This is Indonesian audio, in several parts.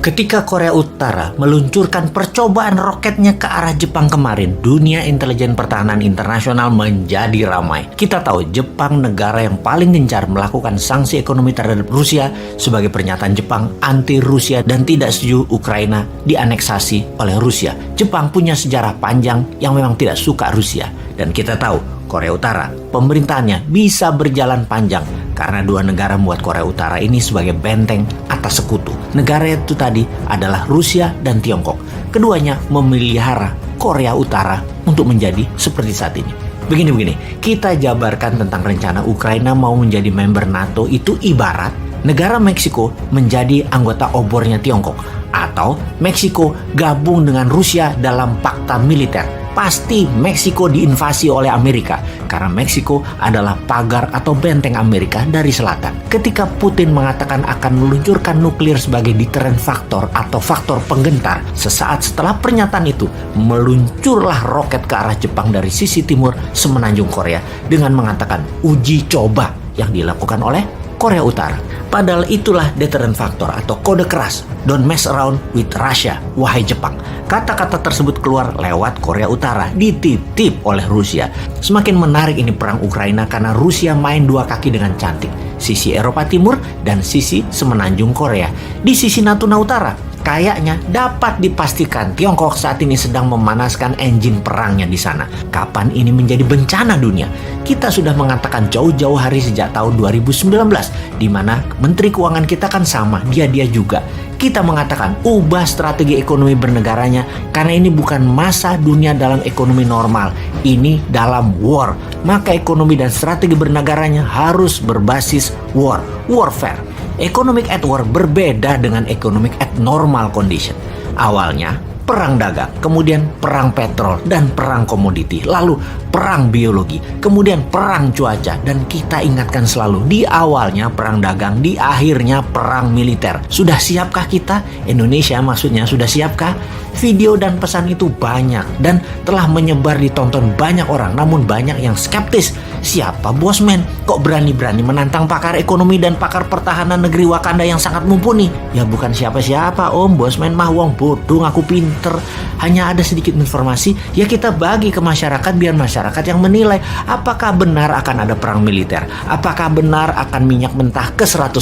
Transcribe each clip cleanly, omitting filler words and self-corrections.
Ketika Korea Utara meluncurkan percobaan roketnya ke arah Jepang kemarin, dunia intelijen pertahanan internasional menjadi ramai. Kita tahu Jepang negara yang paling gencar melakukan sanksi ekonomi terhadap Rusia sebagai pernyataan Jepang anti Rusia dan tidak setuju Ukraina dianeksasi oleh Rusia. Jepang punya sejarah panjang yang memang tidak suka Rusia. Dan kita tahu Korea Utara, pemerintahannya bisa berjalan panjang karena dua negara membuat Korea Utara ini sebagai benteng atas sekutu. Negara itu tadi adalah Rusia dan Tiongkok. Keduanya memelihara Korea Utara untuk menjadi seperti saat ini. Begini, kita jabarkan tentang rencana Ukraina mau menjadi member NATO itu ibarat negara Meksiko menjadi anggota obornya Tiongkok atau Meksiko gabung dengan Rusia dalam fakta militer. Pasti Meksiko diinvasi oleh Amerika karena Meksiko adalah pagar atau benteng Amerika dari selatan. Ketika Putin mengatakan akan meluncurkan nuklir sebagai deterrent factor atau faktor penggentar, sesaat setelah pernyataan itu meluncurlah roket ke arah Jepang dari sisi timur semenanjung Korea dengan mengatakan uji coba yang dilakukan oleh Korea Utara. Padahal itulah deterrent factor atau kode keras. Don't mess around with Russia, wahai Jepang. Kata-kata tersebut keluar lewat Korea Utara, dititip oleh Rusia. Semakin menarik ini perang Ukraina karena Rusia main dua kaki dengan cantik. Sisi Eropa Timur dan sisi semenanjung Korea. Di sisi Natuna Utara, kayaknya dapat dipastikan Tiongkok saat ini sedang memanaskan engine perangnya di sana. Kapan ini menjadi bencana dunia? Kita sudah mengatakan jauh-jauh hari sejak tahun 2019, di mana Menteri Keuangan kita kan sama, dia juga. Kita mengatakan ubah strategi ekonomi bernegaranya karena ini bukan masa dunia dalam ekonomi normal. Ini dalam war. Maka ekonomi dan strategi bernegaranya harus berbasis warfare. Economic at war berbeda dengan economic at normal condition. Awalnya perang dagang, kemudian perang petrol dan perang komoditi, lalu perang biologi, kemudian perang cuaca, dan kita ingatkan selalu di awalnya perang dagang, di akhirnya perang militer. Sudah siapkah kita? Indonesia maksudnya sudah siapkah? Video dan pesan itu banyak dan telah menyebar ditonton banyak orang, namun banyak yang skeptis. Siapa bosman? Kok berani-berani menantang pakar ekonomi dan pakar pertahanan negeri Wakanda yang sangat mumpuni? Ya bukan siapa-siapa om, bosman mah wong bodoh ngaku pinter. Hanya ada sedikit informasi, ya kita bagi ke masyarakat biar masyarakat yang menilai apakah benar akan ada perang militer, apakah benar akan minyak mentah ke $100,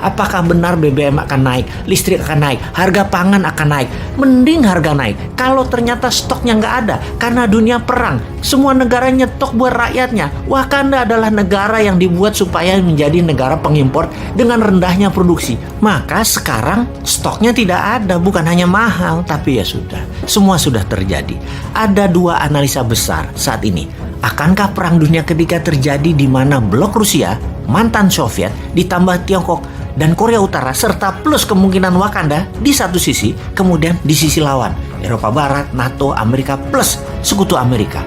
apakah benar BBM akan naik, listrik akan naik, harga pangan akan naik. Mending harga naik kalau ternyata stoknya nggak ada karena dunia perang. Semua negara nyetok buat rakyatnya. Wakanda adalah negara yang dibuat supaya menjadi negara pengimpor dengan rendahnya produksi. Maka sekarang stoknya tidak ada, bukan hanya mahal, tapi ya sudah. Semua sudah terjadi. Ada dua analisa besar saat ini. Akankah perang dunia ketiga terjadi di mana blok Rusia, mantan Soviet, ditambah Tiongkok dan Korea Utara serta plus kemungkinan Wakanda di satu sisi, kemudian di sisi lawan Eropa Barat, NATO, Amerika plus sekutu Amerika.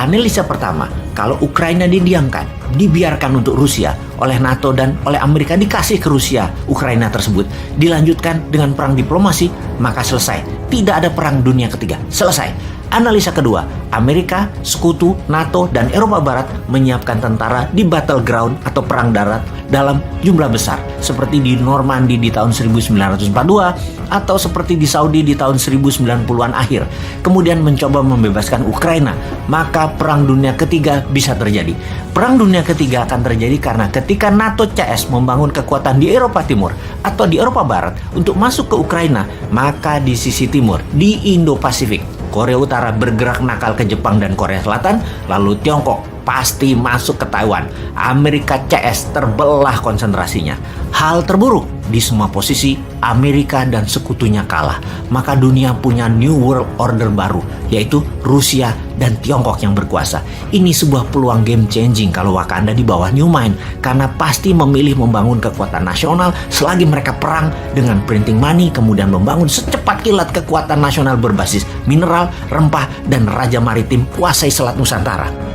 Analisa pertama, kalau Ukraina didiamkan, dibiarkan untuk Rusia oleh NATO dan oleh Amerika, dikasih ke Rusia Ukraina tersebut, dilanjutkan dengan perang diplomasi, maka selesai. Tidak ada perang dunia ketiga, selesai. Analisa kedua, Amerika, sekutu, NATO, dan Eropa Barat menyiapkan tentara di battleground atau perang darat dalam jumlah besar, seperti di Normandy di tahun 1942 atau seperti di Saudi di tahun 1090-an akhir. Kemudian mencoba membebaskan Ukraina, maka perang dunia ketiga bisa terjadi. Perang dunia ketiga akan terjadi karena ketika NATO CS membangun kekuatan di Eropa Timur atau di Eropa Barat untuk masuk ke Ukraina, maka di sisi timur, di Indo-Pasifik, Korea Utara bergerak nakal ke Jepang dan Korea Selatan, lalu Tiongkok pasti masuk ke Taiwan. Amerika CS terbelah konsentrasinya. Hal terburuk, di semua posisi Amerika dan sekutunya kalah. Maka dunia punya New World Order baru, yaitu Rusia dan Tiongkok yang berkuasa. Ini sebuah peluang game changing kalau Wakanda di bawah New Mind, karena pasti memilih membangun kekuatan nasional selagi mereka perang dengan printing money, kemudian membangun secepat kilat kekuatan nasional berbasis mineral, rempah, dan raja maritim kuasai Selat Nusantara.